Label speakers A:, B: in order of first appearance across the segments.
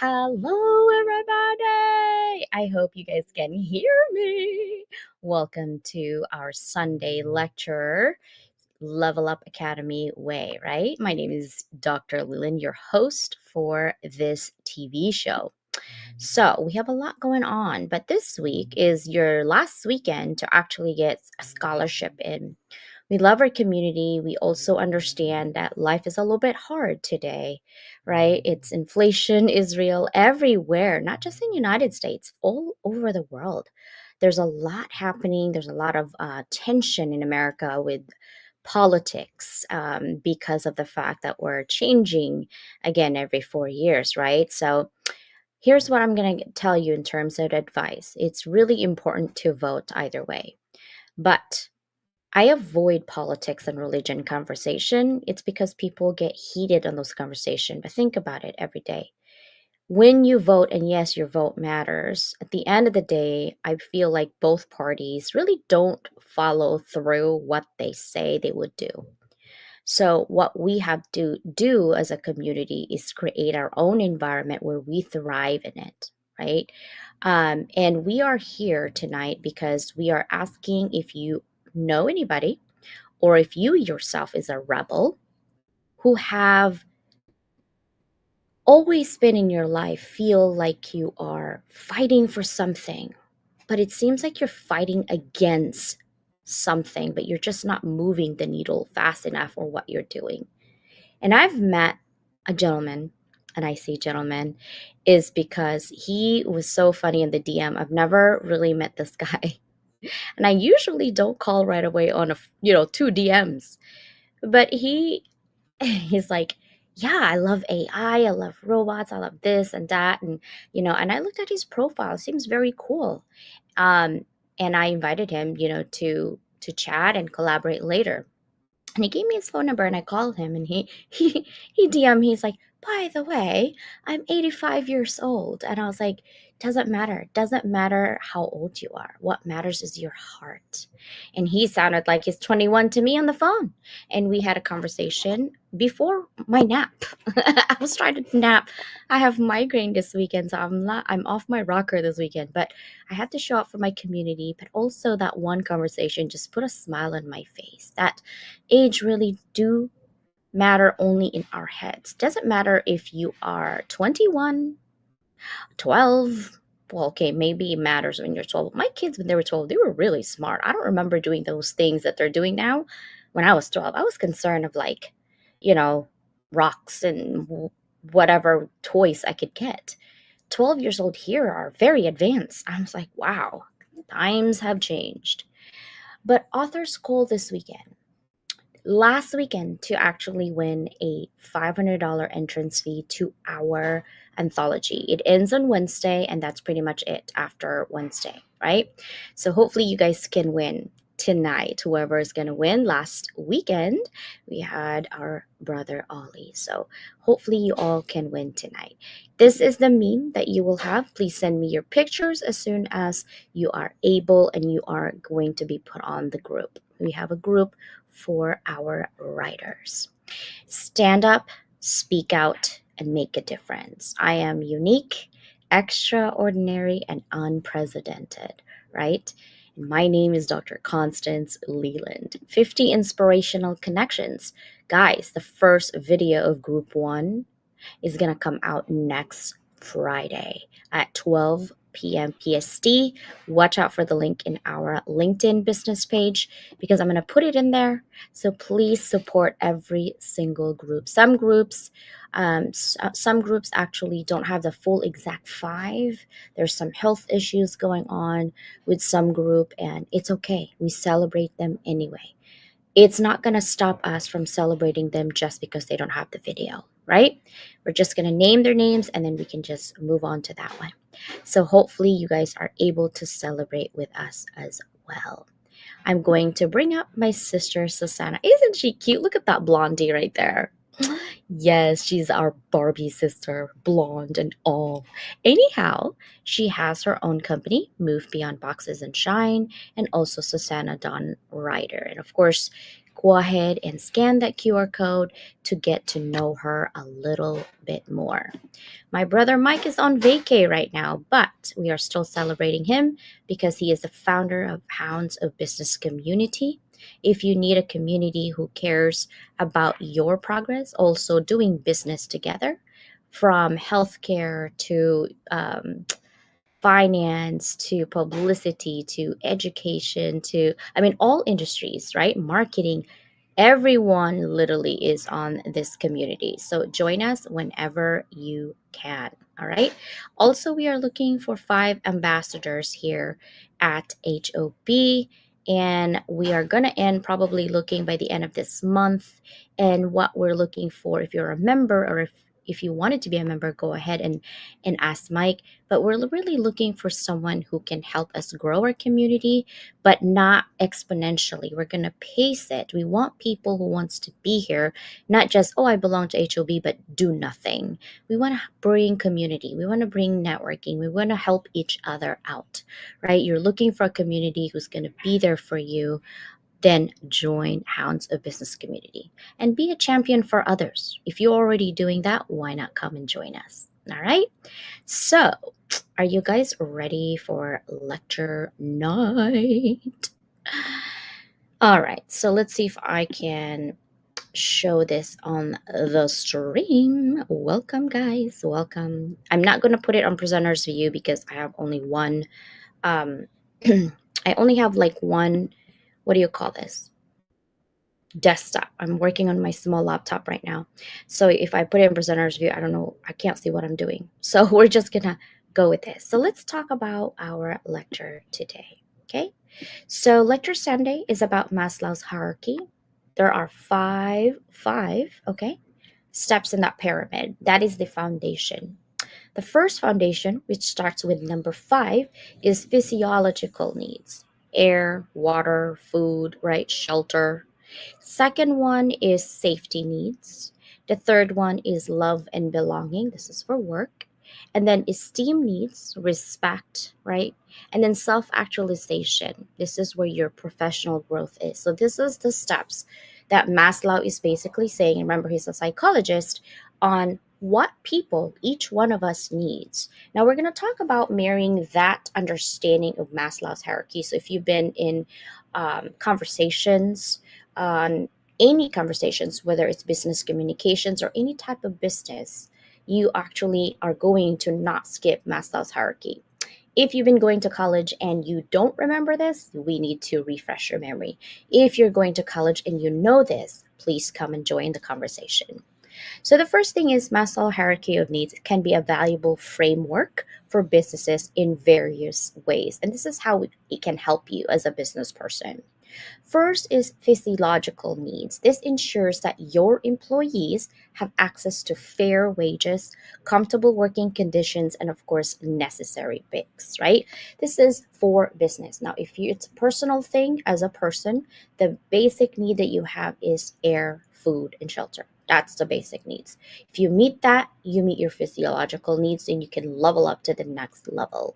A: Hello, everybody. I hope you guys can hear me. Welcome to our Sunday lecture, Level Up Academy Way, right? My name is Dr. Leland, your host for this TV show. So, we have a lot going on, but this week is your last weekend to actually get a scholarship in. We love our community. We also understand that life is a little bit hard today, right? It's inflation is real everywhere, not just in the United States, all over the world. There's a lot happening. There's a lot of tension in America with politics because of the fact that we're changing again every 4 years, right? So here's what I'm going to tell you in terms of advice. It's really important to vote either way. But I avoid politics and religion conversation. It's because people get heated on those conversations. But think about it every day. When you vote, and yes, your vote matters, at the end of the day, I feel like both parties really don't follow through what they say they would do. So, what we have to do as a community is create our own environment where we thrive in it, right? And we are here tonight because we are asking if you know anybody or if you yourself is a rebel who have always been in your life feel like you are fighting for something, but it seems like you're fighting against something, but you're just not moving the needle fast enough for what you're doing. And I've met a gentleman, and I say gentleman, is because he was so funny in the DM. I've never really met this guy. And I usually don't call right away on two DMs. But he's like, yeah, I love AI, I love robots, I love this and that. And I looked at his profile, seems very cool. Um, and I invited him, to chat and collaborate later. And he gave me his phone number and I called him and he DM me, he's like, by the way, I'm 85 years old. And I was like, doesn't matter. It doesn't matter how old you are. What matters is your heart. And he sounded like he's 21 to me on the phone. And we had a conversation before my nap. I was trying to nap. I have migraine this weekend, so I'm off my rocker this weekend. But I had to show up for my community. But also that one conversation just put a smile on my face. That age really do matter only in our heads. Doesn't matter if you are 21, 12. Well, okay, maybe it matters when you're 12. My kids, when they were 12, they were really smart. I don't remember doing those things that they're doing now. When I was 12, I was concerned of you know, rocks and whatever toys I could get. 12 years old here are very advanced. I was like, wow, times have changed. But author's goal this weekend last weekend to actually win a $500 entrance fee to our anthology. It ends on Wednesday, and that's pretty much it after Wednesday, right? So hopefully you guys can win tonight. Whoever is going to win. Last weekend, we had our brother Ollie. So hopefully you all can win tonight. This is the meme that you will have. Please send me your pictures as soon as you are able and you are going to be put on the group. We have a group for our writers. Stand up, speak out, and make a difference. I am unique, extraordinary, and unprecedented, right? And my name is Dr. Constance Leland. 50 inspirational connections. Guys, the first video of Group 1 is going to come out next Friday at 12 p.m. PST. Watch out for the link in our LinkedIn business page because I'm going to put it in there. So please support every single group. Some groups actually don't have the full exact 5. There's some health issues going on with some group, and it's okay. We celebrate them anyway. It's not going to stop us from celebrating them just because they don't have the video, right? We're just going to name their names and then we can just move on to that one. So hopefully you guys are able to celebrate with us as well. I'm going to bring up my sister, Susanna. Isn't she cute? Look at that blondie right there. Yes, she's our Barbie sister, blonde and all. Anyhow, she has her own company, Move Beyond Boxes and Shine, and also Susanna Dawn Ryder. And of course, Go ahead and scan that QR code to get to know her a little bit more. My brother Mike is on vacay right now, but we are still celebrating him because he is the founder of Hounds of Business Community. If you need a community who cares about your progress, also doing business together, from healthcare to finance to publicity to education to, I mean, all industries, right? Marketing, everyone literally is on this community. So join us whenever you can. All right. Also, we are looking for 5 ambassadors here at HOB. And we are going to end probably looking by the end of this month. And what we're looking for, if you're a member or if you wanted to be a member, go ahead and ask Mike. But we're really looking for someone who can help us grow our community, but not exponentially. We're going to pace it. We want people who wants to be here, not just, oh, I belong to HOB, but do nothing. We want to bring community. We want to bring networking. We want to help each other out, right? You're looking for a community who's going to be there for you. Then join Hounds of Business Community and be a champion for others. If you're already doing that, why not come and join us? All right. So, are you guys ready for lecture night? All right, so let's see if I can show this on the stream. Welcome, guys. Welcome. I'm not going to put it on presenter's view because I have only one. Um, I only have like one. What do you call this? Desktop. I'm working on my small laptop right now. So if I put it in presenter's view, I don't know, I can't see what I'm doing. So we're just gonna go with this. So let's talk about our lecture today. Okay. So lecture Sunday is about Maslow's hierarchy. There are five, okay, steps in that pyramid. That is the foundation. The first foundation, which starts with number 5, is physiological needs: air, water, food, right, shelter. Second one is safety needs. The third one is love and belonging. This is for work. And then esteem needs, respect, right? And then self actualization. This is where your professional growth is. So, this is the steps that Maslow is basically saying. And remember, he's a psychologist on what people, each one of us needs. Now, we're going to talk about marrying that understanding of Maslow's hierarchy. So, if you've been in conversations, on any conversations, whether it's business communications or any type of business, you actually are going to not skip Maslow's hierarchy. If you've been going to college and you don't remember this, we need to refresh your memory. If you're going to college and you know this, please come and join the conversation. So the first thing is Maslow hierarchy of needs can be a valuable framework for businesses in various ways. And this is how it can help you as a business person. First is physiological needs. This ensures that your employees have access to fair wages, comfortable working conditions, and of course, necessary breaks, right? This is for business. Now, if it's a personal thing as a person, the basic need that you have is air, food, and shelter. That's the basic needs. If you meet that, you meet your physiological needs, and you can level up to the next level.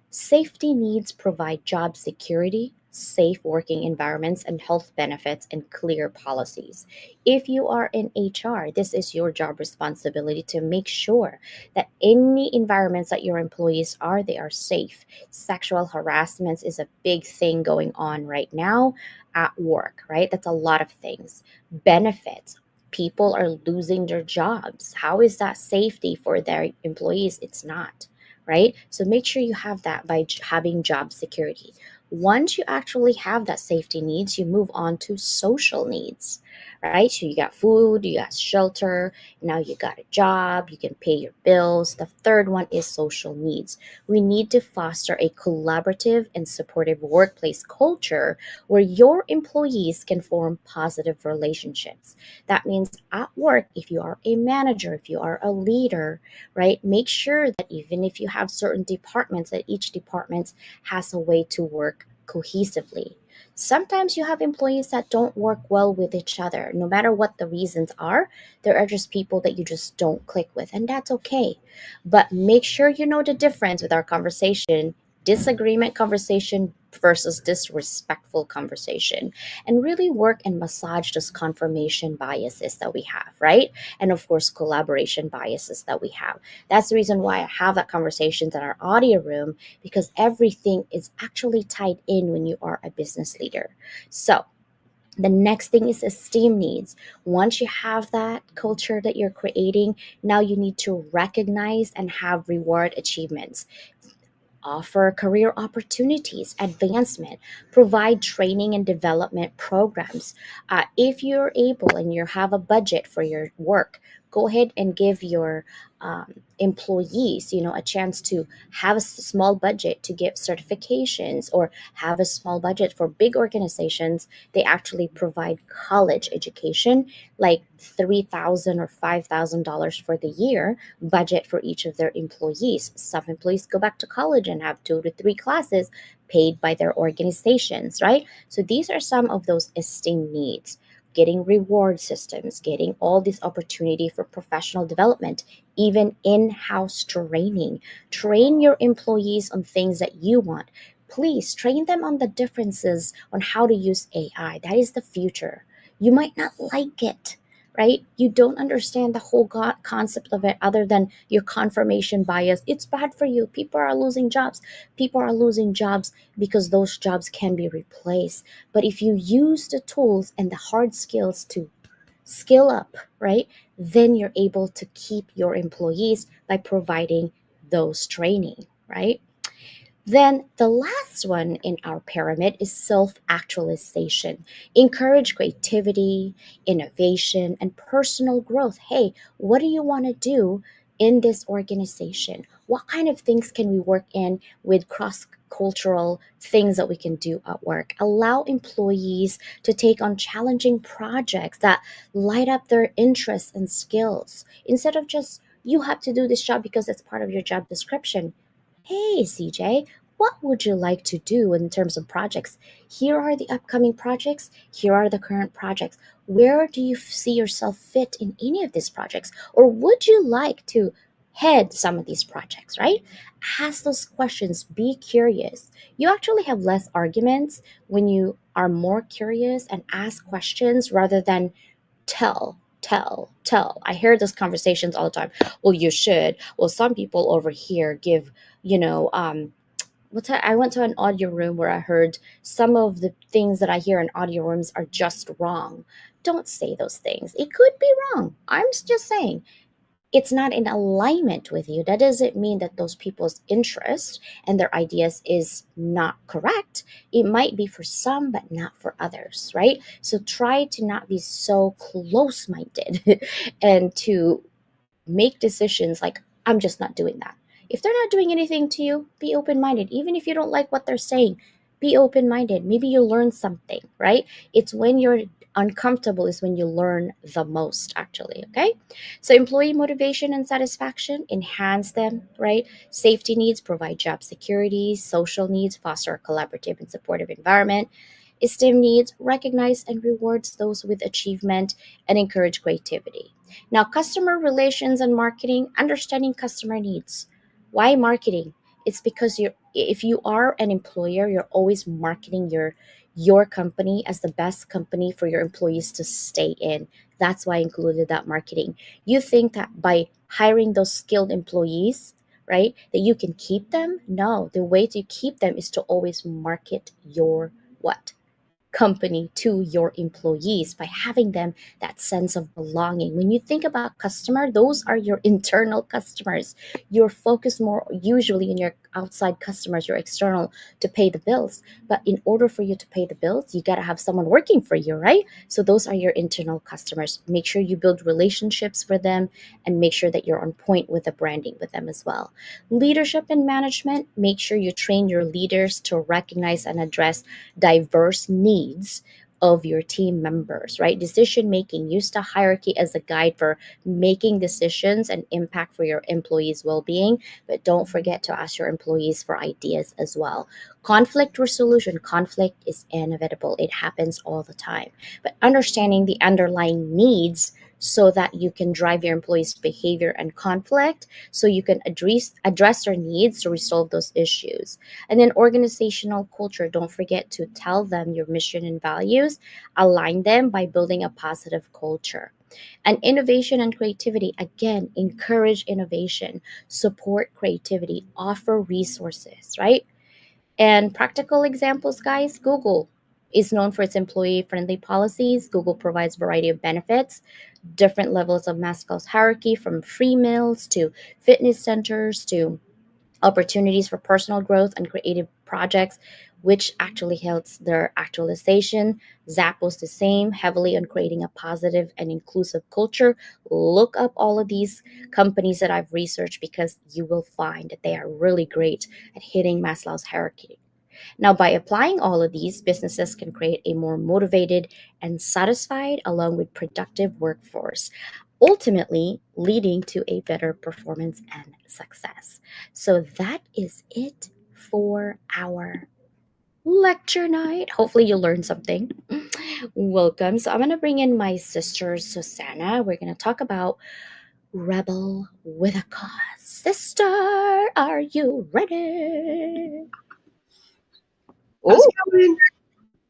A: Safety needs provide job security, safe working environments, and health benefits and clear policies. If you are in HR, this is your job responsibility to make sure that any environments that your employees are, they are safe. Sexual harassment is a big thing going on right now at work, right? That's a lot of things. Benefits. People are losing their jobs. How is that safety for their employees? It's not, right? So make sure you have that by having job security. Once you actually have that safety needs, you move on to social needs, right? So you got food, you got shelter, now you got a job, you can pay your bills. The third one is social needs. We need to foster a collaborative and supportive workplace culture where your employees can form positive relationships. That means at work, if you are a manager, if you are a leader, right, make sure that even if you have certain departments, that each department has a way to work cohesively. Sometimes you have employees that don't work well with each other. No matter what the reasons are, there are just people that you just don't click with, and that's okay. But make sure you know the difference with our conversation. Disagreement conversation versus disrespectful conversation, and really work and massage those confirmation biases that we have, right? And of course, collaboration biases that we have. That's the reason why I have that conversations in our audio room, because everything is actually tied in when you are a business leader. So, the next thing is esteem needs. Once you have that culture that you're creating, now you need to recognize and have reward achievements, offer career opportunities, advancement, provide training and development programs. If you're able and you have a budget for your work, go ahead and give your employees, a chance to have a small budget to give certifications, or have a small budget for big organizations. They actually provide college education, like 3,000 or $5,000 for the year budget for each of their employees. Some employees go back to college and have 2 to 3 classes paid by their organizations, right? So these are some of those esteem needs. Getting reward systems, getting all this opportunity for professional development, even in house training. Train your employees on things that you want. Please train them on the differences on how to use AI. That is the future. You might not like it, right? You don't understand the whole concept of it other than your confirmation bias. It's bad for you. People are losing jobs. People are losing jobs because those jobs can be replaced. But if you use the tools and the hard skills to skill up, right, then you're able to keep your employees by providing those training, right? Then the last one in our pyramid is self actualization. Encourage creativity, innovation, and personal growth. Hey, what do you want to do in this organization? What kind of things can we work in with cross cultural things that we can do at work? Allow employees to take on challenging projects that light up their interests and skills instead of just, you have to do this job because it's part of your job description. Hey, CJ, what would you like to do in terms of projects? Here are the upcoming projects. Here are the current projects. Where do you see yourself fit in any of these projects? Or would you like to head some of these projects, right? Ask those questions. Be curious. You actually have less arguments when you are more curious and ask questions rather than tell. I hear those conversations all the time. Well, you should. Well, some people over here give, you know, I went to an audio room where I heard some of the things that I hear in audio rooms are just wrong. Don't say those things. It could be wrong. Just saying it's not in alignment with you. That doesn't mean that those people's interest and their ideas is not correct. It might be for some, but not for others, right? So try to not be so close minded and to make decisions like, I'm just not doing that. If they're not doing anything to you, be open minded. Even if you don't like what they're saying, be open minded. Maybe you'll learn something, right? It's when you're uncomfortable is when you learn the most, actually. Okay. So employee motivation and satisfaction, enhance them, right? Safety needs, provide job security. Social needs, foster a collaborative and supportive environment. Esteem needs, recognize and rewards those with achievement and encourage creativity. Now, customer relations and marketing, understanding customer needs. Why marketing? It's because if you are an employer, you're always marketing your company as the best company for your employees to stay in. That's why I included that marketing. You think that by hiring those skilled employees, right, that you can keep them? No, the way to keep them is to always market your what? Company to your employees by having them that sense of belonging. When you think about customer, those are your internal customers. You're focused more usually in your outside customers, your external, to pay the bills. But in order for you to pay the bills, you got to have someone working for you, right? So those are your internal customers. Make sure you build relationships for them and make sure that you're on point with the branding with them as well. Leadership and management, make sure you train your leaders to recognize and address diverse needs of your team members, right? Decision making, use the hierarchy as a guide for making decisions and impact for your employees' well being. But don't forget to ask your employees for ideas as well. Conflict resolution, conflict is inevitable, it happens all the time. But understanding the underlying needs so that you can drive your employees' behavior and conflict, so you can address their needs to resolve those issues. And then organizational culture, don't forget to tell them your mission and values, align them by building a positive culture. And innovation and creativity, again, encourage innovation, support creativity, offer resources, right? And practical examples, guys, Google is known for its employee friendly policies. Google provides a variety of benefits, different levels of Maslow's hierarchy, from free meals to fitness centers to opportunities for personal growth and creative projects, which actually helps their actualization. Zappos the same, heavily on creating a positive and inclusive culture. Look up all of these companies that I've researched because you will find that they are really great at hitting Maslow's hierarchy. Now, by applying all of these, businesses can create a more motivated and satisfied, along with productive workforce, ultimately leading to a better performance and success. So, that is it for our lecture night. Hopefully, you learned something. Welcome. So, I'm going to bring in my sister, Susanna. We're going to talk about Rebel with a Cause. Sister, are you ready?
B: How's
A: Oh,
B: it going?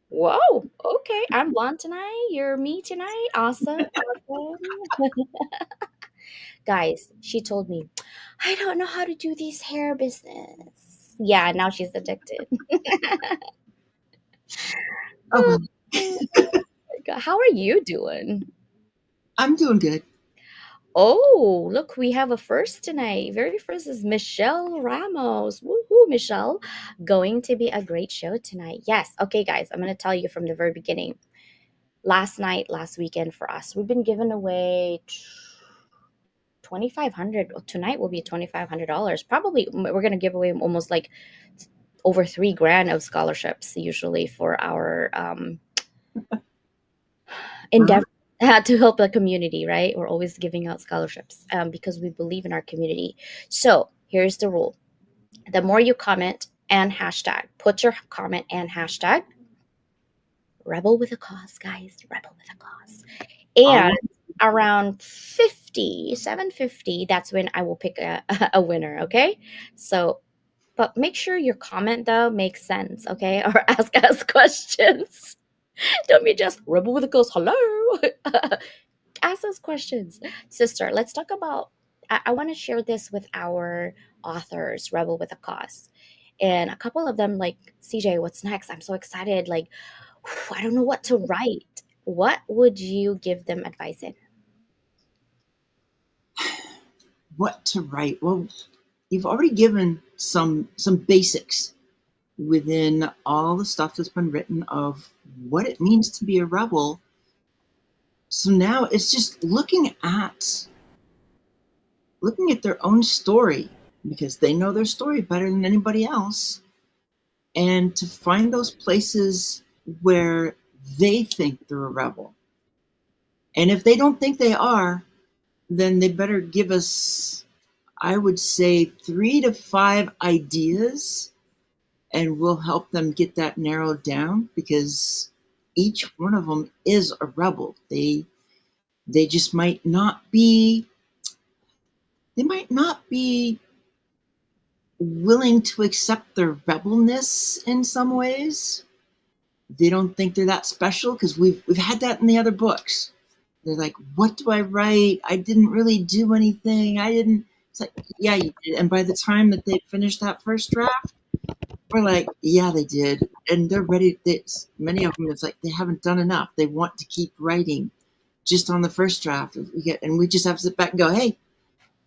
A: whoa. Okay. I'm blonde tonight. You're me tonight. Awesome. Awesome. Guys, she told me, I don't know how to do these hair business. Yeah, now she's addicted.
B: Oh well,
A: Oh my God. How are you doing?
B: I'm doing good.
A: Oh, look, we have a first tonight. Very first is Michelle Ramos. Woohoo, Michelle. Going to be a great show tonight. Yes. Okay, guys, I'm going to tell you from the very beginning. Last night, last weekend for us, we've been giving away 2,500. Tonight will be $2,500. Probably we're gonna give away almost like over 3 grand of scholarships usually for our
B: Uh-huh.
A: endeavor to help the community. Right, we're always giving out scholarships because we believe in our community. So here's the rule: the more you comment and hashtag, put your comment and hashtag rebel with a cause, guys, rebel with a cause.
B: All
A: And
B: right.
A: around 50, 750, that's when I will pick a winner. Okay, so but make sure your comment though makes sense, okay? Or ask us questions. Don't be just rebel with a ghost. Hello. Ask us questions. Sister, let's talk about I want to share this with our authors, Rebel with a Cause. And a couple of them like, CJ, what's next? I'm so excited. Like, I don't know what to write. What would you give them advice in?
B: What to write? Well, you've already given some basics within all the stuff that's been written of what it means to be a rebel. So now it's just looking at their own story because they know their story better than anybody else, and to find those places where they think they're a rebel. And if they don't think they are, then they better give us, I would say, 3 to 5 ideas, and we'll help them get that narrowed down because each one of them is a rebel. They just might not be willing to accept their rebelness in some ways. They don't think they're that special because we've had that in the other books. They're like, what do I write? I didn't really do anything. I didn't. It's like, yeah, you did. And by the time that they finish that first draft, we're like, yeah, they did. And they're ready. Many of them, it's like they haven't done enough. They want to keep writing just on the first draft. And we just have to sit back and go, hey,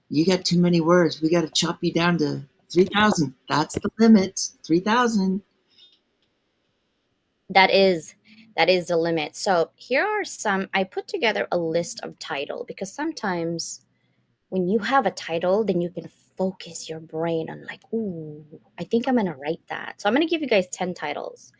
B: you got too many words. We got to chop you down to 3,000. That's the limit. 3,000.
A: That is that is the limit. So here are some I put together a list of title because sometimes when you have a title, then you can focus your brain on like, ooh, I think I'm gonna write that. So I'm gonna give you guys 10 titles.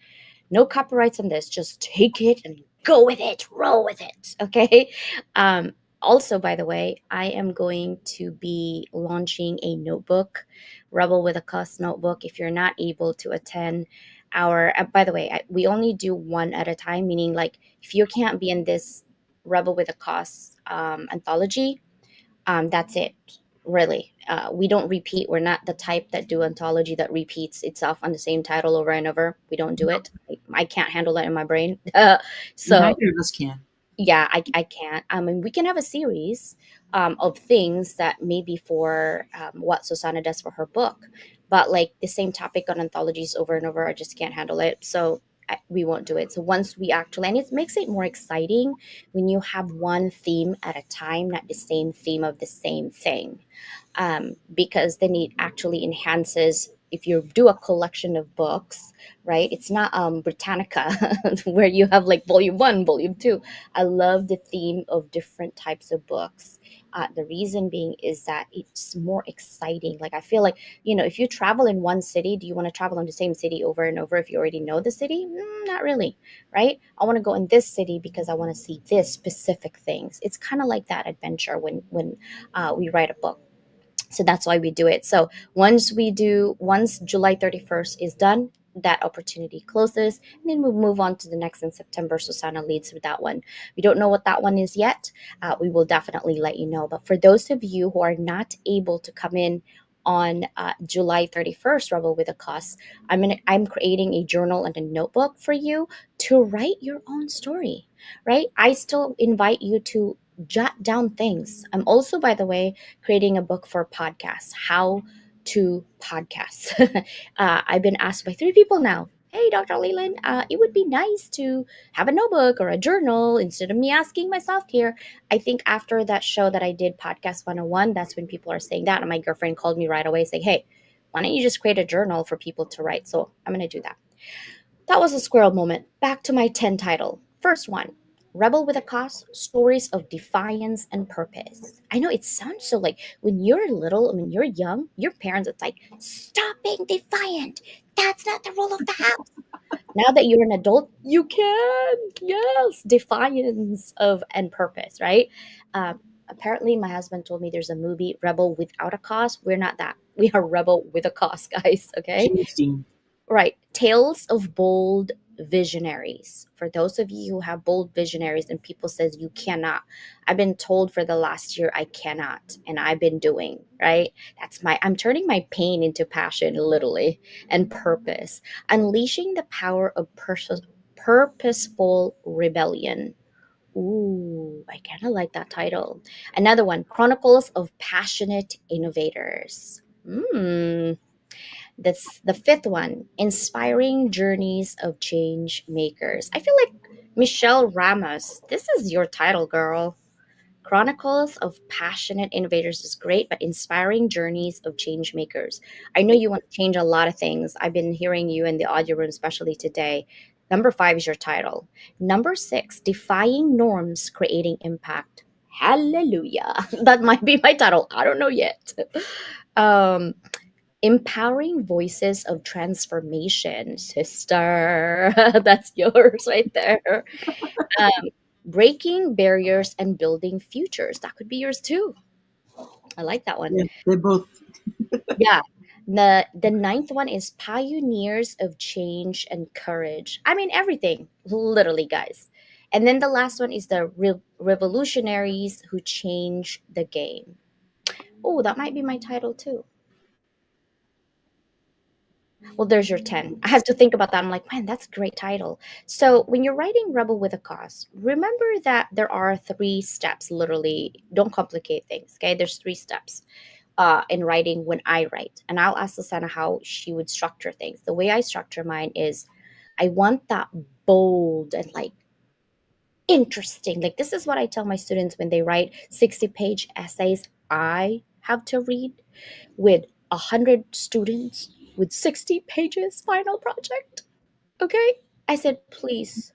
A: No copyrights on this. Just take it and go with it, roll with it. Okay. Um, Also, by the way, I am going to be launching a notebook, Rebel with a Cause notebook. If you're not able to attend by the way, we only do one at a time, meaning like if you can't be in this Rebel with a Cause anthology. That's it, really. We don't repeat. We're not the type that do anthology that repeats itself on the same title over and over. We don't do it. I can't handle that in my brain. So
B: Neither of us can.
A: yeah, I can't. I mean, we can have a series of things that maybe for what Susanna does for her book, but like the same topic on anthologies over and over, I just can't handle it. So we won't do it. So once we actually, and it makes it more exciting when you have one theme at a time, not the same theme of the same thing, because then it actually enhances. If you do a collection of books, right? It's not Britannica where you have like volume one, volume two. I love the theme of different types of books. The reason being is that it's more exciting. Like I feel like, if you travel in one city, do you want to travel in the same city over and over if you already know the city? Not really, right? I want to go in this city because I want to see this specific things. It's kind of like that adventure when we write a book. So that's why we do it. So once July 31st is done, that opportunity closes, and then we'll move on to the next in September. Susanna leads with that one. We don't know what that one is yet. We will definitely let you know. But for those of you who are not able to come in on July 31st, Rebel with a Cause, I'm creating a journal and a notebook for you to write your own story, right? I still invite you to jot down things. I'm also, by the way, creating a book for podcasts, how to podcast. I've been asked by three people now. Hey, Dr. Leland, it would be nice to have a notebook or a journal instead of me asking myself here. I think after that show that I did, Podcast 101, that's when people are saying that. And my girlfriend called me right away saying, hey, why don't you just create a journal for people to write? So I'm going to do that. That was a squirrel moment. Back to my 10 title. First one, Rebel with a Cause, Stories of Defiance and Purpose. I know it sounds so like when you're little, when you're young, your parents, it's like, stop being defiant. That's not the rule of the house. Now that you're an adult, you can. Yes. Defiance of and purpose, right? Apparently, my husband told me there's a movie, Rebel Without a Cause. We're not that. We are Rebel with a Cause, guys. Okay.
B: Interesting.
A: Right. Tales of bold visionaries. For those of you who have bold visionaries and people says you cannot. I've been told for the last year I cannot and I've been doing, right? I'm turning my pain into passion literally and purpose. Unleashing the power of purposeful rebellion. Ooh, I kind of like that title. Another one, Chronicles of Passionate Innovators. That's the fifth one, Inspiring Journeys of Change Makers. I feel like Michelle Ramos, this is your title, girl. Chronicles of Passionate Innovators is great, but Inspiring Journeys of Change Makers. I know you want to change a lot of things. I've been hearing you in the audio room, especially today. Number five is your title. Number six, Defying Norms, Creating Impact. Hallelujah. That might be my title. I don't know yet. Um, Empowering Voices of Transformation, sister. That's yours right there. Um, Breaking Barriers and Building Futures. That could be yours too. I like that one.
B: Yeah, they both.
A: Yeah. The ninth one is Pioneers of Change and Courage. I mean, everything, literally, guys. And then the last one is the Revolutionaries Who Change the Game. Oh, that might be my title too. Well, there's your 10. I have to think about that. I'm like, man, that's a great title. So, when you're writing Rebel with a Cause, remember that there are three steps, literally. Don't complicate things, okay? There's three steps in writing when I write. And I'll ask Susanna how she would structure things. The way I structure mine is I want that bold and like interesting. Like, this is what I tell my students when they write 60-page essays I have to read with 100 students with 60 pages final project. Okay? I said, please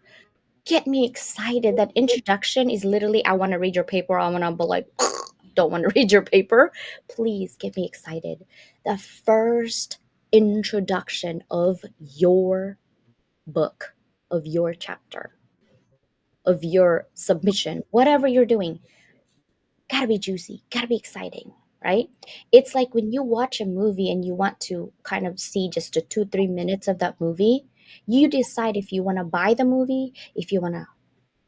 A: get me excited. That introduction is literally, I want to read your paper. I want to be like, don't want to read your paper. Please get me excited. The first introduction of your book, of your chapter, of your submission, whatever you're doing, gotta be juicy, gotta be exciting, right? It's like when you watch a movie and you want to kind of see just the 2, 3 minutes of that movie, you decide if you want to buy the movie, if you want to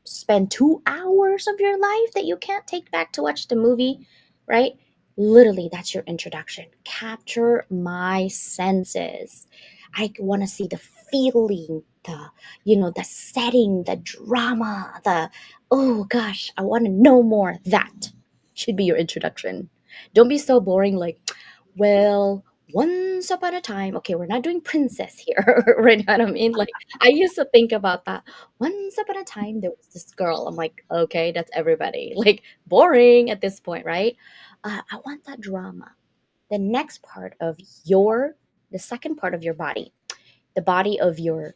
A: spend 2 hours of your life that you can't take back to watch the movie, right? Literally, that's your introduction. Capture my senses. I want to see the feeling, the setting, the drama, oh gosh, I want to know more. That should be your introduction. Don't be so boring like, well, once upon a time, okay, we're not doing princess here, right? Know what I mean? Like, I used to think about that. Once upon a time, there was this girl. I'm like, okay, that's everybody. Like, boring at this point, right? I want that drama. The next part of the second part of your body, the body of your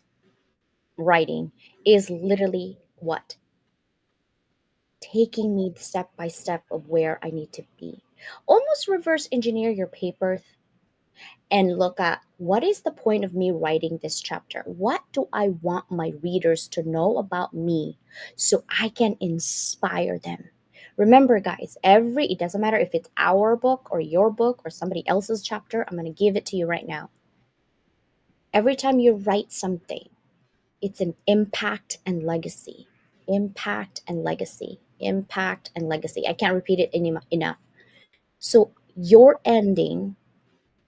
A: writing, is literally what? Taking me step by step of where I need to be. Almost reverse engineer your paper and look at what is the point of me writing this chapter? What do I want my readers to know about me so I can inspire them? Remember, guys, it doesn't matter if it's our book or your book or somebody else's chapter, I'm going to give it to you right now. Every time you write something, it's an impact and legacy. Impact and legacy. Impact and legacy. I can't repeat it enough. So, your ending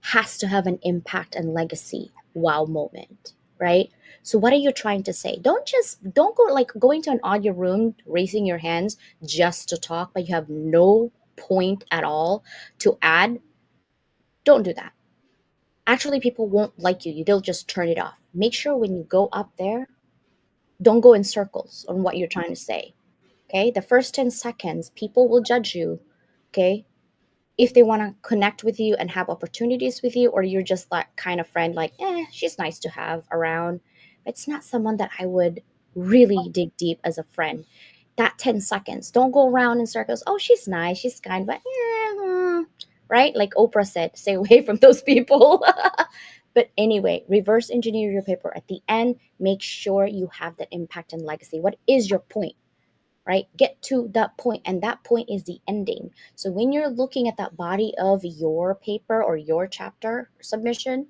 A: has to have an impact and legacy wow moment, right? So what are you trying to say? Don't go like going to an audio room raising your hands just to talk but you have no point at all to add. Don't do that. Actually, people won't like you. They'll just turn it off. Make sure when you go up there, don't go in circles on what you're trying to say. Okay, the first 10 seconds people will judge you. Okay, if they want to connect with you and have opportunities with you, or you're just that kind of friend like, she's nice to have around, it's not someone that I would really dig deep as a friend. That 10 seconds, don't go around in circles. Oh, she's nice, she's kind, but right, like Oprah said, stay away from those people. But anyway, reverse engineer your paper. At the end, make sure you have that impact and legacy. What is your point? Right? Get to that point, and that point is the ending. So when you're looking at that body of your paper or your chapter submission,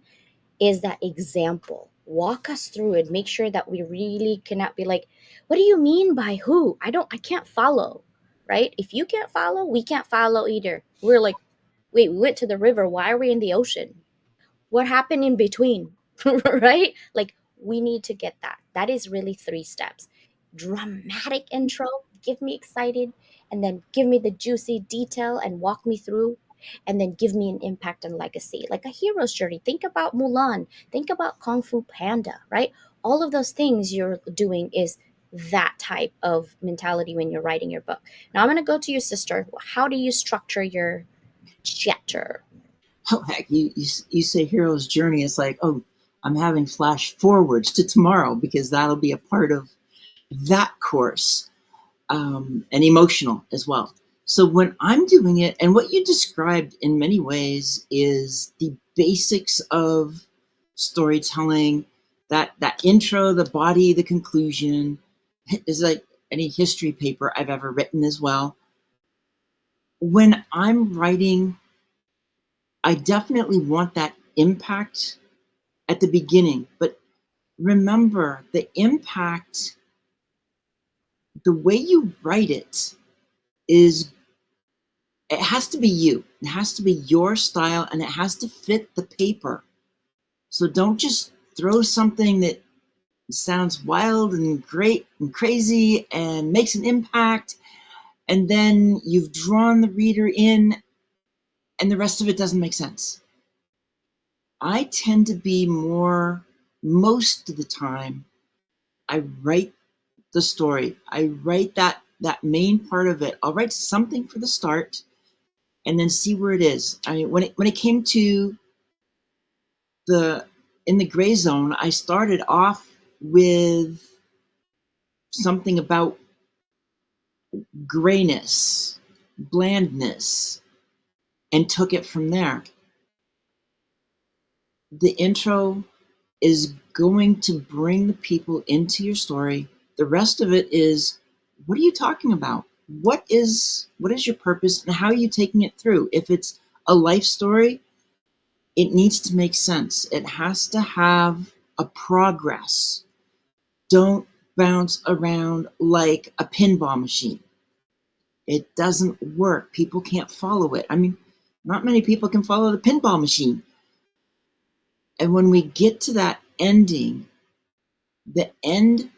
A: is that example. Walk us through it. Make sure that we really cannot be like, what do you mean by who? I can't follow. Right? If you can't follow, we can't follow either. We're like, wait, we went to the river. Why are we in the ocean? What happened in between? Right? Like, we need to get that. That is really 3 steps. Dramatic intro, give me excited, and then give me the juicy detail and walk me through, and then give me an impact and legacy, like a hero's journey. Think about Mulan, think about Kung Fu Panda, right? All of those things you're doing is that type of mentality when you're writing your book. Now I'm going to go to your sister. How do you structure your chapter?
B: Oh heck, you say hero's journey. It's like, oh, I'm having flash forwards to tomorrow because that'll be a part of that course, and emotional as well. So when I'm doing it, and what you described in many ways is the basics of storytelling, that intro, the body, the conclusion, is like any history paper I've ever written as well. When I'm writing, I definitely want that impact at the beginning, but remember the impact, the way you write is it has to be you. It has to be your style and it has to fit the paper. So don't just throw something that sounds wild and great and crazy and makes an impact, and then you've drawn the reader in and the rest of it doesn't make sense. I tend to be more, most of the time, I write the story. I write that main part of it. I'll write something for the start and then see where it is. I mean, when it came to the in the gray zone, I started off with something about grayness, blandness, and took it from there. The intro is going to bring the people into your story. The rest of it is, what are you talking about? What is your purpose and how are you taking it through? If it's a life story, it needs to make sense. It has to have a progress. Don't bounce around like a pinball machine. It doesn't work. People can't follow it. I mean, not many people can follow the pinball machine. And when we get to that ending, the end,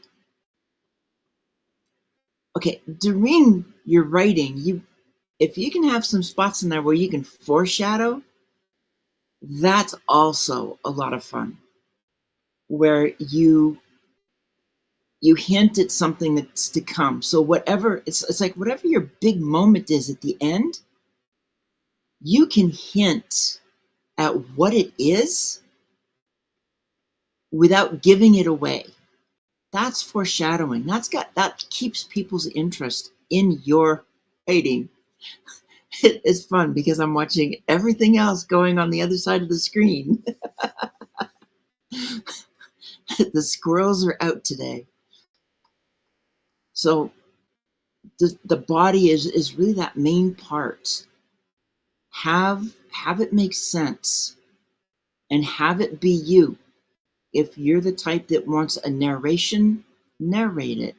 B: okay, during your writing, if you can have some spots in there where you can foreshadow, that's also a lot of fun. Where you hint at something that's to come. So whatever it's like whatever your big moment is at the end, you can hint at what it is without giving it away. That's foreshadowing. That keeps people's interest in your writing. It is fun because I'm watching everything else going on the other side of the screen. The squirrels are out today. So the body is really that main part. Have it make sense and have it be you. If you're the type that wants a narration, narrate it.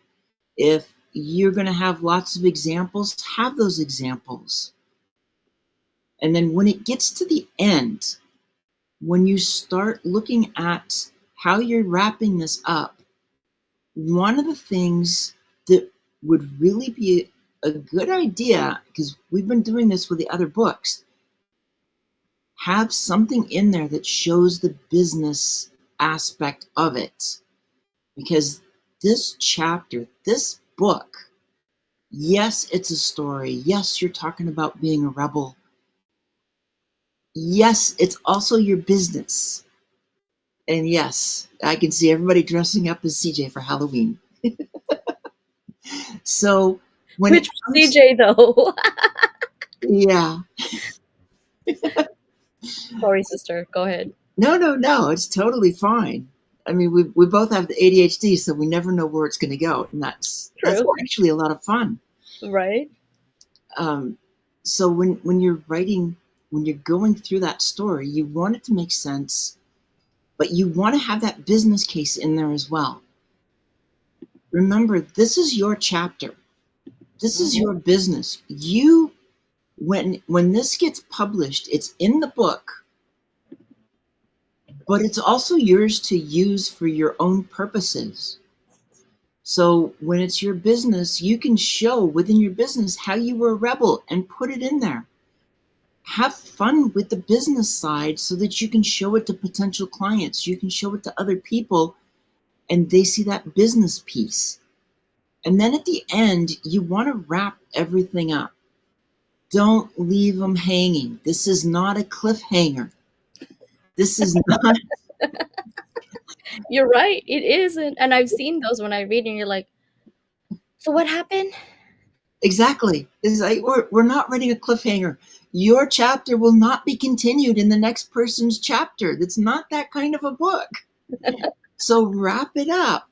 B: If you're going to have lots of examples, have those examples. And then when it gets to the end, when you start looking at how you're wrapping this up, one of the things that would really be a good idea, because we've been doing this with the other books, have something in there that shows the business aspect of it. Because this chapter, this book, yes, it's a story. Yes, you're talking about being a rebel. Yes, it's also your business. And yes, I can see everybody dressing up as CJ for Halloween. So when it
A: Which
B: comes,
A: CJ though?
B: yeah,
A: Sorry, sister. Go ahead.
B: no, it's totally fine. I mean, we both have the ADHD, so we never know where it's going to go, and that's
A: True.
B: actually a lot of fun.
A: Right?
B: Um, so when you're writing, when you're going through that story, you want it to make sense, but you want to have that business case in there as well. Remember, this is your chapter. This is
A: Mhm.
B: your business. You when this gets published, it's in the book, but it's also yours to use for your own purposes. So when it's your business, you can show within your business how you were a rebel and put it in there. Have fun with the business side so that you can show it to potential clients. You can show it to other people and they see that business piece. And then at the end, you want to wrap everything up. Don't leave them hanging. This is not a cliffhanger. This is not
A: You're right. It isn't. And I've seen those when I read and you're like, so what happened?
B: exactly. It's like we're not writing a cliffhanger. Your chapter will not be continued in the next person's chapter. That's not that kind of a book. So wrap it up.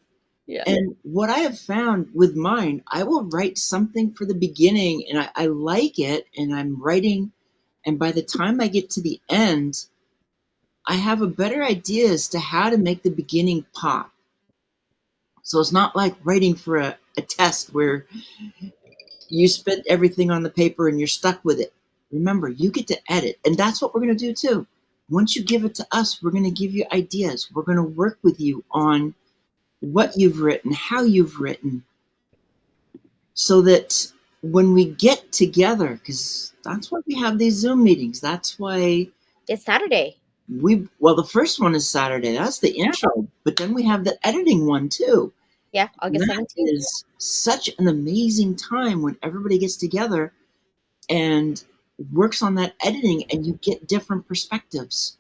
A: Yeah.
B: And what I have found with mine, I will write something for the beginning and I like it and I'm writing. And by the time I get to the end, I have a better idea as to how to make the beginning pop. So it's not like writing for a test where you spit everything on the paper and you're stuck with it. Remember, you get to edit. And that's what we're going to do too. Once you give it to us, we're going to give you ideas. We're going to work with you on what you've written, how you've written, so that when we get together, because that's why we have these Zoom meetings. That's why
A: It's Saturday.
B: well, the first one is Saturday. That's the
A: Yeah.
B: intro. But then we have the editing one too.
A: Yeah. August
B: That
A: 17th.
B: is such an amazing time when everybody gets together and works on that editing and you get different perspectives.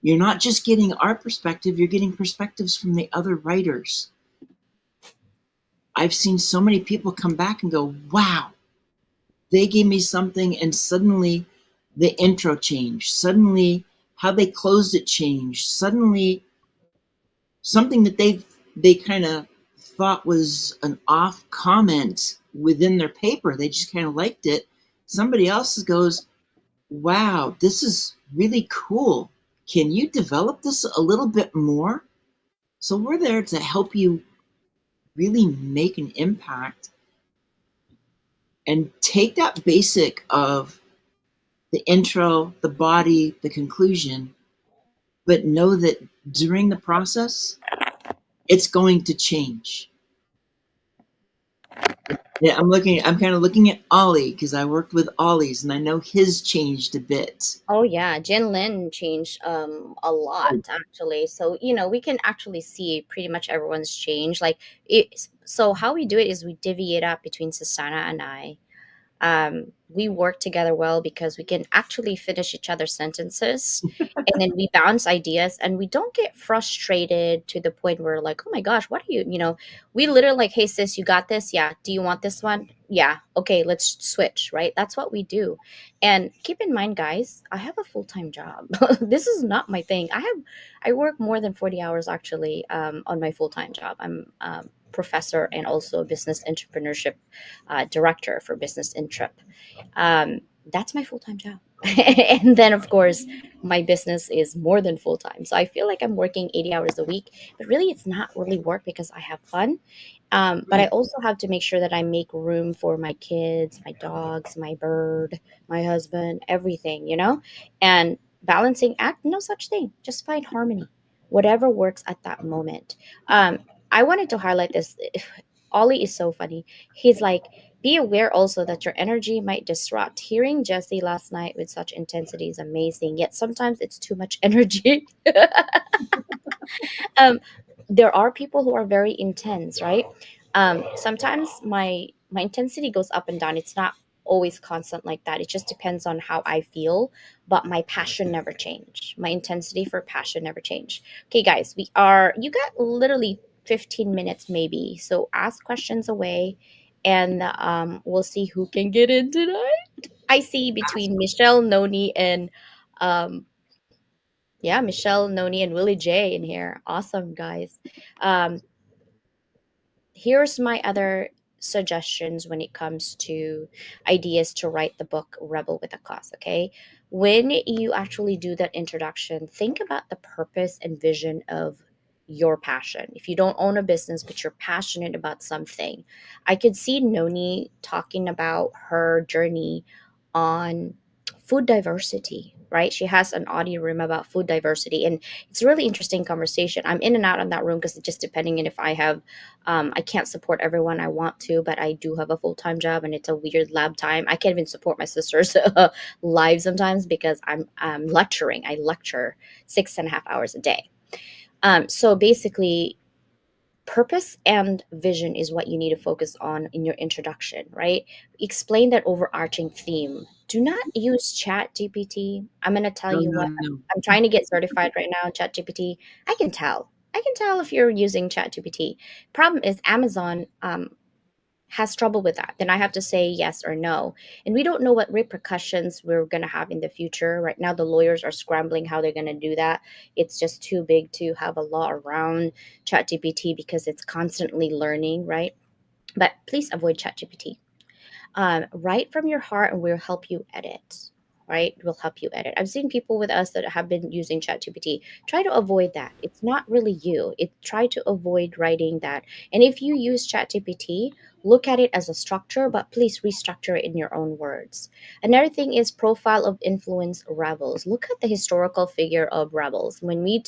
B: You're not just getting our perspective, you're getting perspectives from the other writers. I've seen so many people come back and go, wow, they gave me something and suddenly the intro changed. Suddenly how they closed it changed. Suddenly something that they kind of thought was an off comment within their paper. They just kind of liked it. Somebody else goes, wow, this is really cool. Can you develop this a little bit more? So we're there to help you really make an impact and take that basic of the intro, the body, the conclusion, but know that during the process, it's going to change. Yeah, I'm kind of looking at Ollie because I worked with Ollie's and I know his changed a bit.
A: Oh yeah, Jin Lin changed a lot
B: Oh,
A: actually. So, we can actually see pretty much everyone's change. Like so how we do it is we divvy it up between Susanna and I. We work together well because we can actually finish each other's sentences, and then we bounce ideas, and we don't get frustrated to the point where like, oh my gosh, what are you, we literally like, hey sis, you got this? Yeah. Do you want this one? Yeah. Okay, let's switch, right? That's what we do. And keep in mind, guys, I have a full-time job. This is not my thing. I work more than 40 hours actually, on my full-time job. I'm professor and also a business entrepreneurship director for Business Intrep. That's my full time job. And then, of course, my business is more than full time. So I feel like I'm working 80 hours a week, but really, it's not really work because I have fun. But I
B: right.
A: also have to make sure that I make room for my kids, my dogs, my bird, my husband, everything. And balancing act, no such thing. Just find harmony, whatever works at that moment. Um, I wanted to highlight this. Ollie is so funny. He's like, be aware also that your energy might disrupt. Hearing Jesse last night with such intensity is amazing, yet sometimes it's too much energy. um, there are people who are very intense, right? Sometimes my intensity goes up and down. It's not always constant like that. It just depends on how I feel, but my passion never changed. My intensity for passion never changed. Okay, guys, you got literally 15 minutes maybe. So ask questions away, and we'll see who can get in tonight. I see between Michelle, Noni, and um, yeah, Michelle, Noni, and Willie J in here. Awesome, guys. Um, Here's my other suggestions when it comes to ideas to write the book Rebel with a Cause. Okay, when you actually do that introduction, think about the purpose and vision of your passion. If you don't own a business but you're passionate about something, I could see Noni talking about her journey on food diversity, right? She has an audio room about food diversity, and it's a really interesting conversation. I'm in and out on that room because it's just depending on if I have I can't support everyone I want to, but I do have a full time job and it's a weird lab time. I can't even support my sister's live sometimes because I'm lecturing. I lecture 6.5 hours a day. So basically, purpose and vision is what you need to focus on in your introduction, right? Explain that overarching theme. Do not use Chat GPT. I'm going to tell
B: No,
A: you
B: no,
A: what,
B: no.
A: I'm trying to get certified right now in Chat GPT. I can tell. I can tell if you're using Chat GPT. Problem is Amazon has trouble with that. Then I have to say yes or no. And we don't know what repercussions we're going to have in the future. Right now, the lawyers are scrambling how they're going to do that. It's just too big to have a law around ChatGPT because it's constantly learning, right? But please avoid ChatGPT. Write from your heart and we'll help you edit. Right, we'll help you edit. I've seen people with us that have been using ChatGPT. Try to avoid that. It's not really you. Try to avoid writing that. And if you use ChatGPT, look at it as a structure, but please restructure it in your own words. Another thing is profile of influence rebels. Look at the historical figure of rebels. When we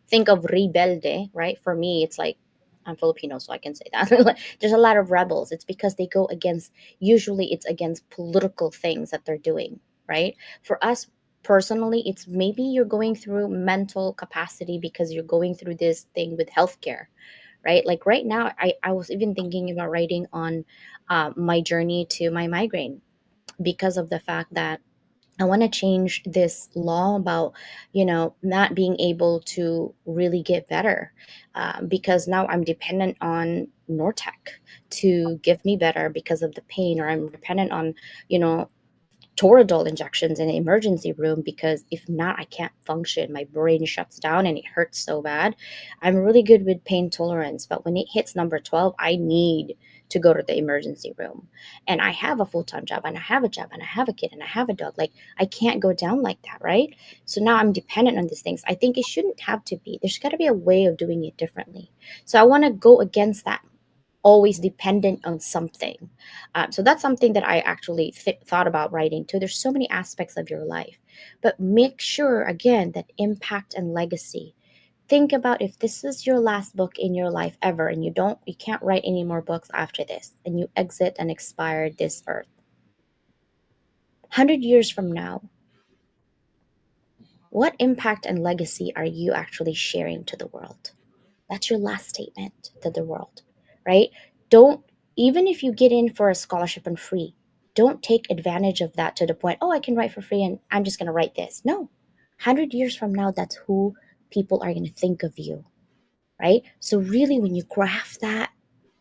A: think of rebelde, right? For me, it's like I'm Filipino, so I can say that. There's a lot of rebels. It's because they go against, usually it's against political things that they're doing, right? For us personally, it's maybe you're going through mental capacity because you're going through this thing with healthcare, right? Like right now, I was even thinking about writing on my journey to my migraine because of the fact that I want to change this law about, not being able to really get better, because now I'm dependent on Nortec to give me better because of the pain, or I'm dependent on, you know, Toradol injections in the emergency room because if not, I can't function. My brain shuts down and it hurts so bad. I'm really good with pain tolerance, but when it hits number 12, I need to go to the emergency room. And I have a full time job and I have a job and I have a kid and I have a dog. Like, I can't go down like that, right? So now I'm dependent on these things. I think it shouldn't have to be. There's got to be a way of doing it differently. So I want to go against that. always dependent on something. So that's something that I actually thought about writing too. There's so many aspects of your life, but make sure again that impact and legacy. Think about if this is your last book in your life ever, and you can't write any more books after this, and you exit and expire this earth. 100 years from now, what impact and legacy are you actually sharing to the world? That's your last statement to the world, right? Don't, even if you get in for a scholarship and free, don't take advantage of that to the point, oh, I can write for free and I'm just going to write this. No. 100 years from now, that's who people are going to think of you, right? So, really, when you craft that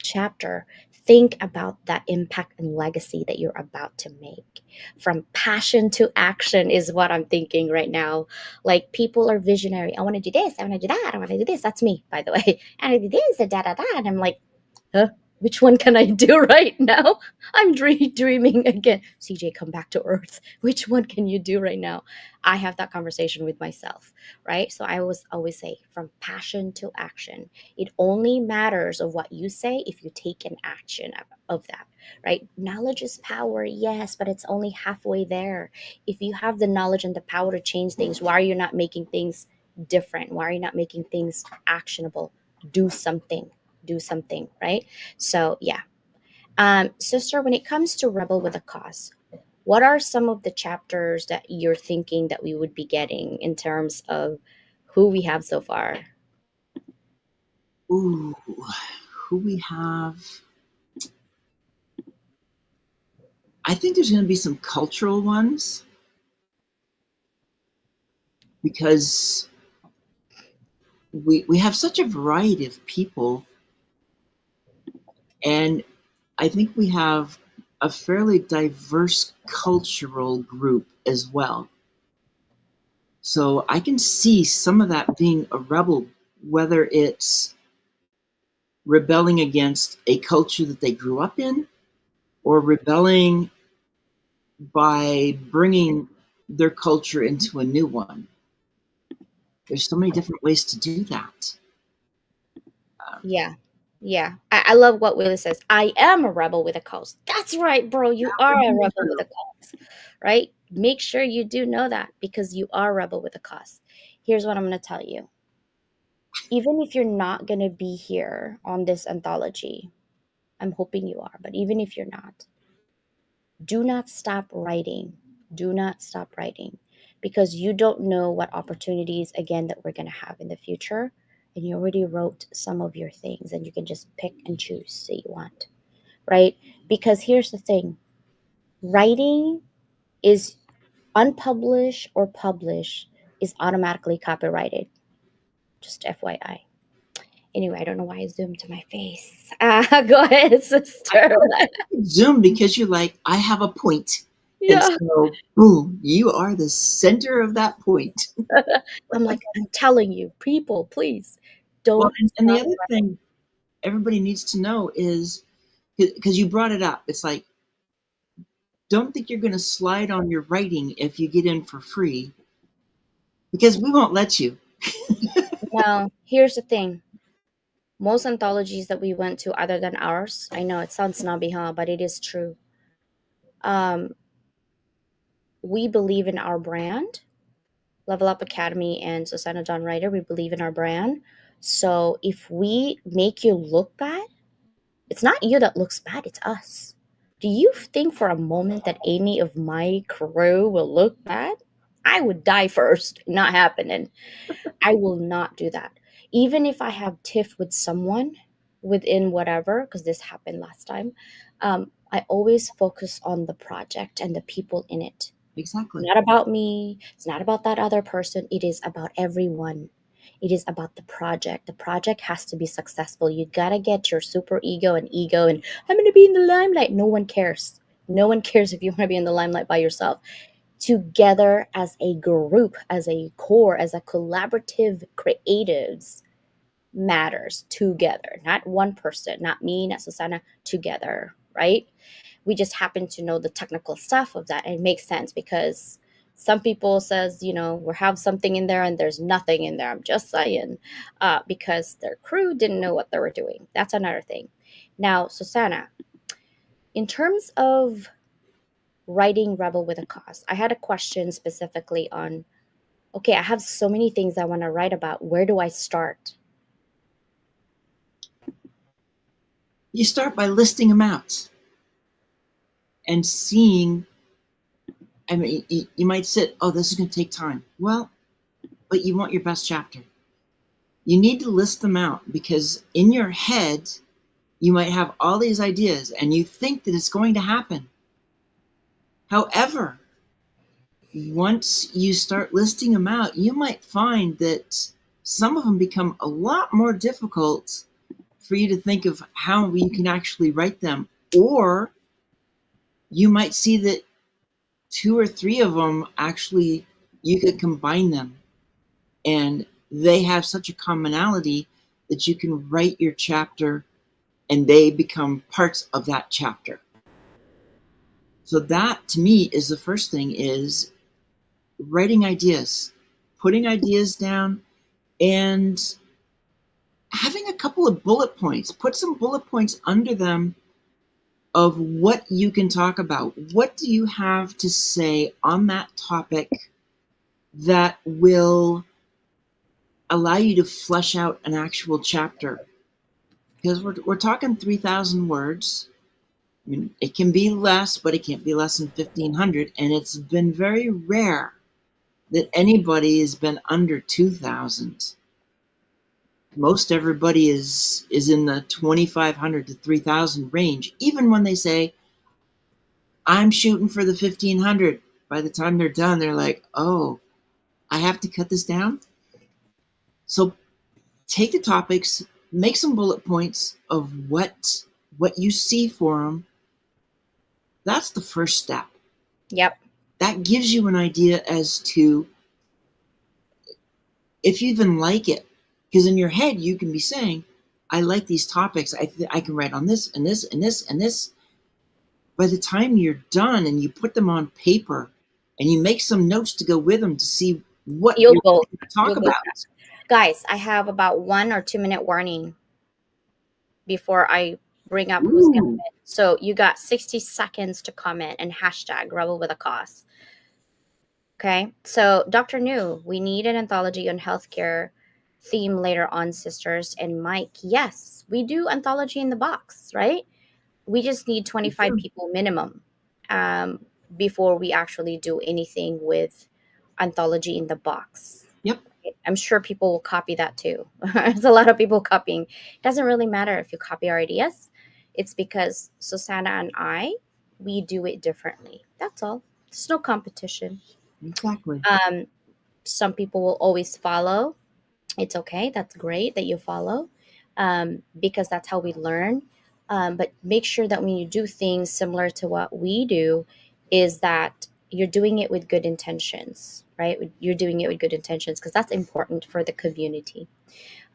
A: chapter, think about that impact and legacy that you're about to make. From passion to action is what I'm thinking right now. Like, people are visionary. I want to do this. I want to do that. I want to do this. That's me, by the way. I want to do this, and da da da. And I'm like, huh? Which one can I do right now? I'm dreaming again. CJ, come back to earth. Which one can you do right now? I have that conversation with myself, right? So I always say from passion to action. It only matters of what you say if you take an action of that, right? Knowledge is power, yes, but it's only halfway there. If you have the knowledge and the power to change things, why are you not making things different? Why are you not making things actionable? Do something. Do something, right? So yeah. Sister, when it comes to Rebel with a Cause, what are some of the chapters that you're thinking that we would be getting in terms of who we have so far?
B: Ooh, who we have? I think there's going to be some cultural ones because we have such a variety of people, and I think we have a fairly diverse cultural group as well. So I can see some of that being a rebel, whether it's rebelling against a culture that they grew up in or rebelling by bringing their culture into a new one. There's so many different ways to do that.
A: Yeah. Yeah. I love what Willie says. I am a rebel with a cause. That's right, bro. You are a rebel with a cause, right? Make sure you do know that because you are a rebel with a cause. Here's what I'm going to tell you. Even if you're not going to be here on this anthology, I'm hoping you are, but even if you're not, do not stop writing. Do not stop writing because you don't know what opportunities again that we're going to have in the future. And you already wrote some of your things and you can just pick and choose that you want, right? Because here's the thing, writing is unpublished or published is automatically copyrighted. Just FYI. Anyway, I don't know why I zoomed to my face. Go ahead,
B: I
A: sister.
B: Zoom because you're like, I have a point. And
A: Yeah.
B: so, boom, you are the center of that point.
A: I'm like, I'm telling you, people, please
B: Well,
A: don't
B: and the
A: stop.
B: other thing everybody needs to know is because you brought it up, it's like, don't think you're going to slide on your writing if you get in for free because we won't let you.
A: Now, here's the thing. Most anthologies that we went to, other than ours, I know it sounds snobby, huh? But it is true. Um, we believe in our brand, Level Up Academy and Susanna John Ryder. We believe in our brand. So if we make you look bad, it's not you that looks bad, it's us. Do you think for a moment that any of my crew will look bad? I would die first. Not happening. I will not do that. Even if I have tiff with someone within whatever, because this happened last time, I always focus on the project and the people in it.
B: Exactly.
A: Not about me. It's not about that other person. It is about everyone. It is about the project. The project has to be successful. You gotta get your super ego and I'm gonna be in the limelight. No one cares. No one cares if you want to be in the limelight by yourself. Together as a group, as a core, as a collaborative creatives matters together. Not one person, not me, not Susanna, together, right? We just happen to know the technical stuff of that and it makes sense because some people says we have something in there and there's nothing in there. I'm just saying because their crew didn't know what they were doing. That's another thing. Now, Susanna, in terms of writing Rebel with a Cause, I had a question specifically on, okay, I have so many things I want to write about. Where do I start?
B: You start by listing them out and seeing. I mean, you might sit, oh, this is going to take time. Well, but you want your best chapter. You need to list them out because in your head, you might have all these ideas and you think that it's going to happen. However, once you start listing them out, you might find that some of them become a lot more difficult for you to think of how you can actually write them. Or you might see that two or three of them actually you could combine them and they have such a commonality that you can write your chapter and they become parts of that chapter. So that to me is the first thing, is writing ideas, putting ideas down, and having a couple of bullet points. Put some bullet points under them of what you can talk about. What do you have to say on that topic that will allow you to flesh out an actual chapter? Because we're talking 3,000 words. I mean, it can be less, but it can't be less than 1,500. And it's been very rare that anybody has been under 2,000. Most everybody is in the 2,500 to 3,000 range. Even when they say, I'm shooting for the 1,500, by the time they're done, they're like, oh, I have to cut this down. So take the topics, make some bullet points of what you see for them. That's the first step.
A: Yep.
B: That gives you an idea as to if you even like it. Because in your head, you can be saying, I like these topics. I can write on this and this and this and this. By the time you're done and you put them on paper and you make some notes to go with them to see what
A: You'll
B: you're
A: go.
B: going to talk
A: You'll go.
B: about.
A: Guys, I have about 1 or 2 minute warning before I bring up who's going to
B: Ooh,
A: win. So you got 60 seconds to comment and hashtag Rebel with a Cause. Okay. So, Dr. New, we need an anthology on healthcare theme later on, sisters. And Mike, yes, we do anthology in the box, right? We just need 25 people minimum um, before we actually do anything with anthology in the box.
B: yep,
A: I'm sure people will copy that too. There's a lot of people copying. It doesn't really matter if you copy our ideas. It's because Susanna and I, we do it differently. That's all. There's no competition.
B: exactly.
A: Um, some people will always follow. It's okay. That's great that you follow because that's how we learn. But make sure that when you do things similar to what we do, is that you're doing it with good intentions, right? You're doing it with good intentions because that's important for the community.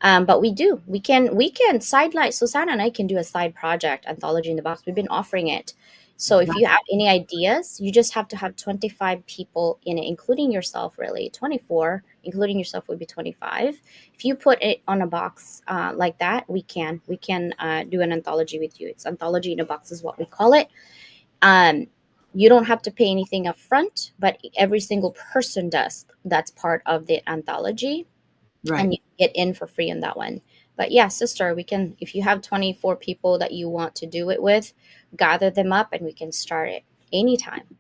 A: But we can sidelight. Susanna and I can do a side project, anthology in the box. We've been offering it. So if you
B: Exactly.
A: have any ideas, you just have to have 25 people in it, including yourself. Really, 24, including yourself would be 25. If you put it on a box like that, we can do an anthology with you. It's anthology in a box is what we call it. Um, you don't have to pay anything up front, but every single person does. That's part of the anthology,
B: Right.
A: and you get in for free on that one. But yeah, sister, we can, if you have 24 people that you want to do it with, gather them up and we can start it anytime.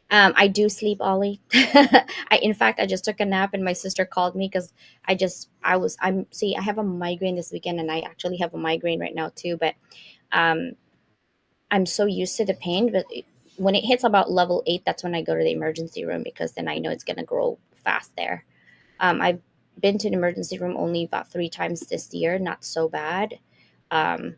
A: I do sleep, Ollie. In fact, I just took a nap and my sister called me because I have a migraine this weekend and I actually have a migraine right now too. But um, I'm so used to the pain. But when it hits about level 8, that's when I go to the emergency room because then I know it's going to grow fast there. I've been to the emergency room only about 3 times this year, not so bad. Um,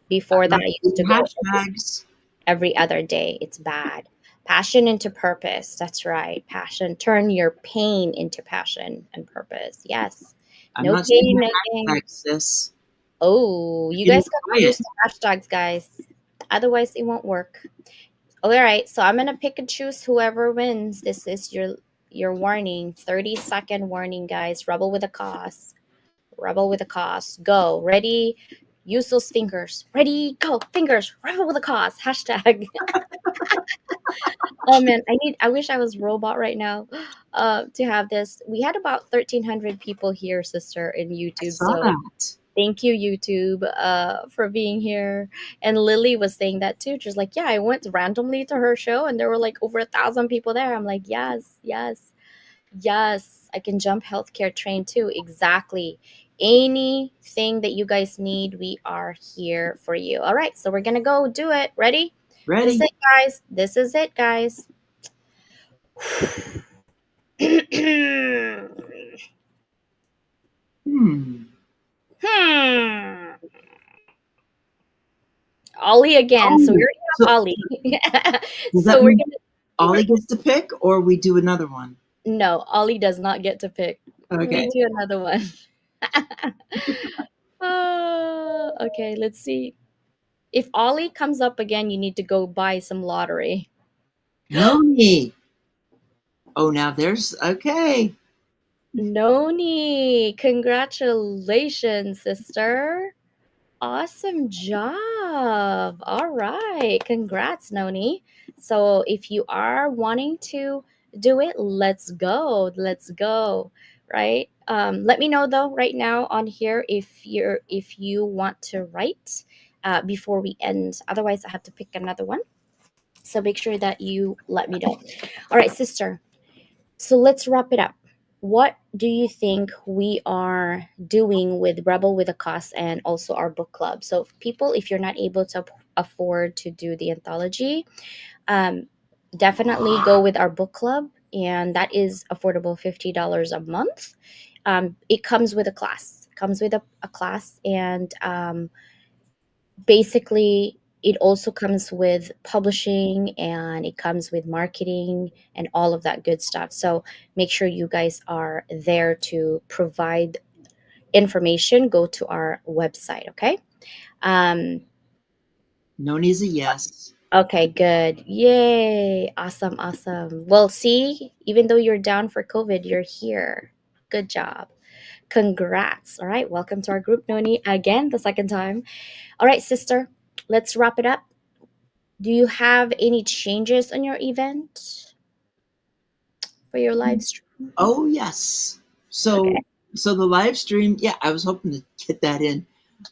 B: I
A: before that,
B: love
A: I
B: the
A: used to go
B: hashtags.
A: every other day. It's bad. Passion into purpose. That's right. Passion. Turn your pain into passion and purpose. Yes.
B: I'm
A: No
B: not saying
A: pain,
B: the
A: no gain.
B: hashtags, sis.
A: Oh,
B: You're
A: you
B: getting
A: guys got to use
B: quiet.
A: the hashtags, guys. Otherwise, it won't work. All right. So I'm gonna pick and choose whoever wins. This is your warning. 30-second warning, guys. Rebel with a cause. Rebel with a cause. Go. Ready? Use those fingers. Ready, go. Fingers. Rebel with a cause. Hashtag. Oh man, I wish I was robot right now to have this. We had about 1,300 people here, sister, in
B: I
A: YouTube.
B: saw
A: So
B: that.
A: thank you, YouTube, for being here. And Lily was saying that too. She's like, yeah, I went randomly to her show and there were like over 1,000 people there. I'm like, yes, yes, yes. I can jump healthcare train too. Exactly. Anything that you guys need, we are here for you. All right, so we're gonna go do it. Ready? This is
B: Ready?
A: it, guys. This is it, guys.
B: Hmm.
A: Hmm. Ollie again. So we
B: Oh,
A: already
B: so
A: have Ollie.
B: does
A: So
B: that
A: we're
B: mean
A: gonna
B: Ollie gets to pick, or we do another one?
A: no, Ollie does not get to pick. We
B: Okay.
A: do another one. Okay, let's see. If Ollie comes up again, you need to go buy some lottery.
B: Noni. Oh, now there's okay.
A: Noni, congratulations, sister. Awesome job. All right. Congrats, Noni. So if you are wanting to do it, let's go. Let's go. Right? Let me know though right now on here if you want to write before we end. Otherwise, I have to pick another one. So make sure that you let me know. All right, sister. So let's wrap it up. What do you think we are doing with Rebel with a Cause and also our book club? So, people, if you're not able to afford to do the anthology, um, definitely go with our book club, and that is affordable, $50 a month. It comes with a class, comes with a class, and basically it also comes with publishing and it comes with marketing and all of that good stuff, so make sure you guys are there to provide information. Go to our website, okay? um
B: Noni's a yes.
A: okay, good, yay, awesome, awesome. Well, see, even though you're down for COVID, you're here. Good job, congrats. All right, welcome to our group, Noni, again, the second time. All right, sister, let's wrap it up. Do you have any changes on your event for your live stream?
B: Oh, yes.
A: Okay.
B: So the live stream, yeah, I was hoping to get that in.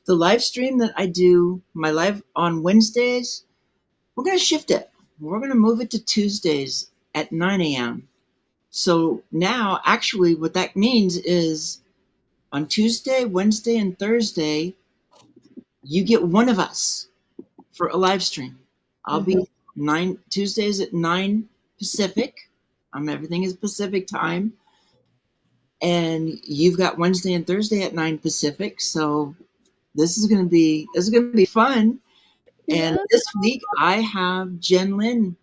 B: The live stream that I do, my live on Wednesdays, we're going to shift it. We're going to move it to Tuesdays at 9 a.m. So now, actually, what that means is on Tuesday, Wednesday, and Thursday, you get one of us for a live stream. I'll
A: Mm-hmm.
B: be 9 Tuesdays at 9 Pacific. Everything is Pacific time, and you've got Wednesday and Thursday at 9 Pacific. So this is gonna be fun. And
A: Yeah.
B: this week I have Jen Lin.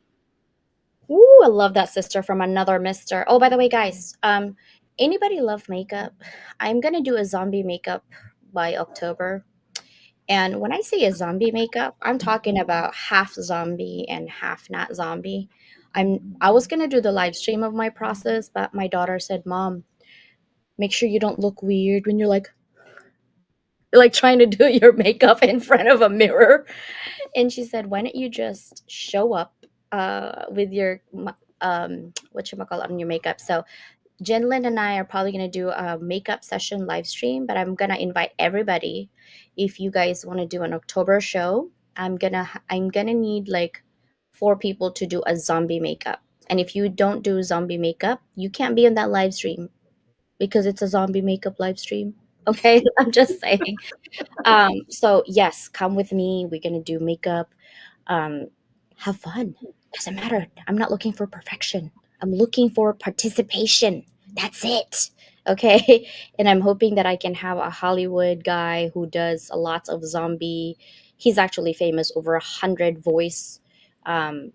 A: Ooh, I love that, sister, from another mister. Oh, by the way, guys, anybody love makeup? I'm gonna do a zombie makeup by October. And when I say a zombie makeup, I'm talking about half zombie and half not zombie. I was gonna do the live stream of my process, but my daughter said, Mom, make sure you don't look weird when you're like trying to do your makeup in front of a mirror. And she said, why don't you just show up with your what you call on your makeup. So Jen Lynn and I are probably going to do a makeup session live stream, but I'm going to invite everybody. If you guys want to do an October show, I'm going to need like 4 people to do a zombie makeup. And if you don't do zombie makeup, you can't be on that live stream because it's a zombie makeup live stream. Okay, I'm just saying. So yes, come with me. We're gonna do makeup. Um, have fun. Doesn't matter. I'm not looking for perfection. I'm looking for participation. That's it. Okay. And I'm hoping that I can have a Hollywood guy who does a lot of zombie. He's actually famous, over 100 voice. Um,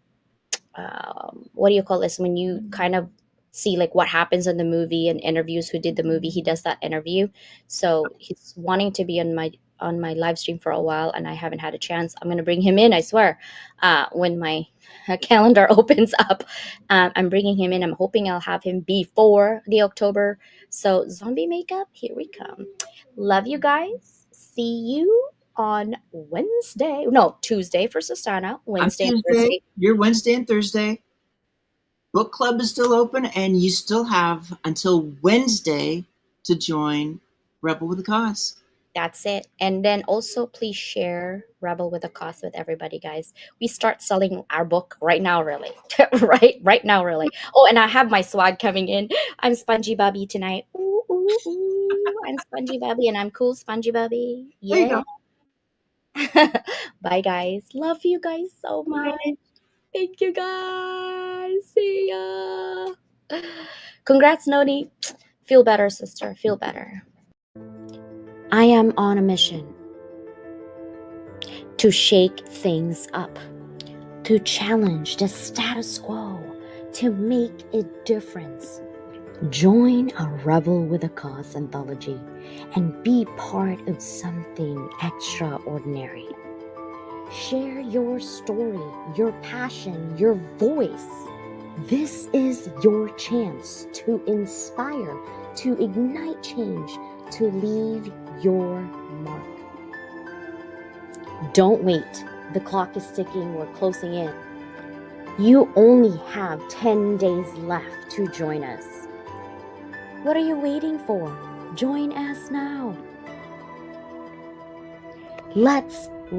A: what do you call this when you kind of see like what happens in the movie and interviews who did the movie, he does that interview. So he's wanting to be on my live stream for a while and I haven't had a chance. I'm going to bring him in, I swear, when my calendar opens up. I'm bringing him in. I'm hoping I'll have him before the October. So zombie makeup, here we come. Love you guys, see you on Wednesday. No, Tuesday for Susanna,
B: I'm
A: Wednesday and
B: Tuesday.
A: Thursday.
B: You're Wednesday and Thursday. Book club is still open, and you still have until Wednesday to join Rebel with a Cause.
A: That's it. And then also please share Rebel with a Cause with everybody, guys. We start selling our book right now, really. right now, really. Oh, and I have my swag coming in. I'm Spongy Bubby tonight. Ooh, ooh, ooh. I'm Spongy Bubby and I'm cool Spongy Bubby.
B: There you
A: Yeah.
B: go.
A: Bye, guys. Love you guys so much. Thank you, guys. See ya. Congrats, Noni. Feel better, sister. Feel better. I am on a mission to shake things up, to challenge the status quo, to make a difference. Join a Rebel with a Cause anthology and be part of something extraordinary. Share your story, your passion, your voice. This is your chance to inspire, to ignite change, to leave your mark. Don't wait. The clock is ticking. We're closing in. You only have 10 days left to join us. What are you waiting for? Join us now. Let's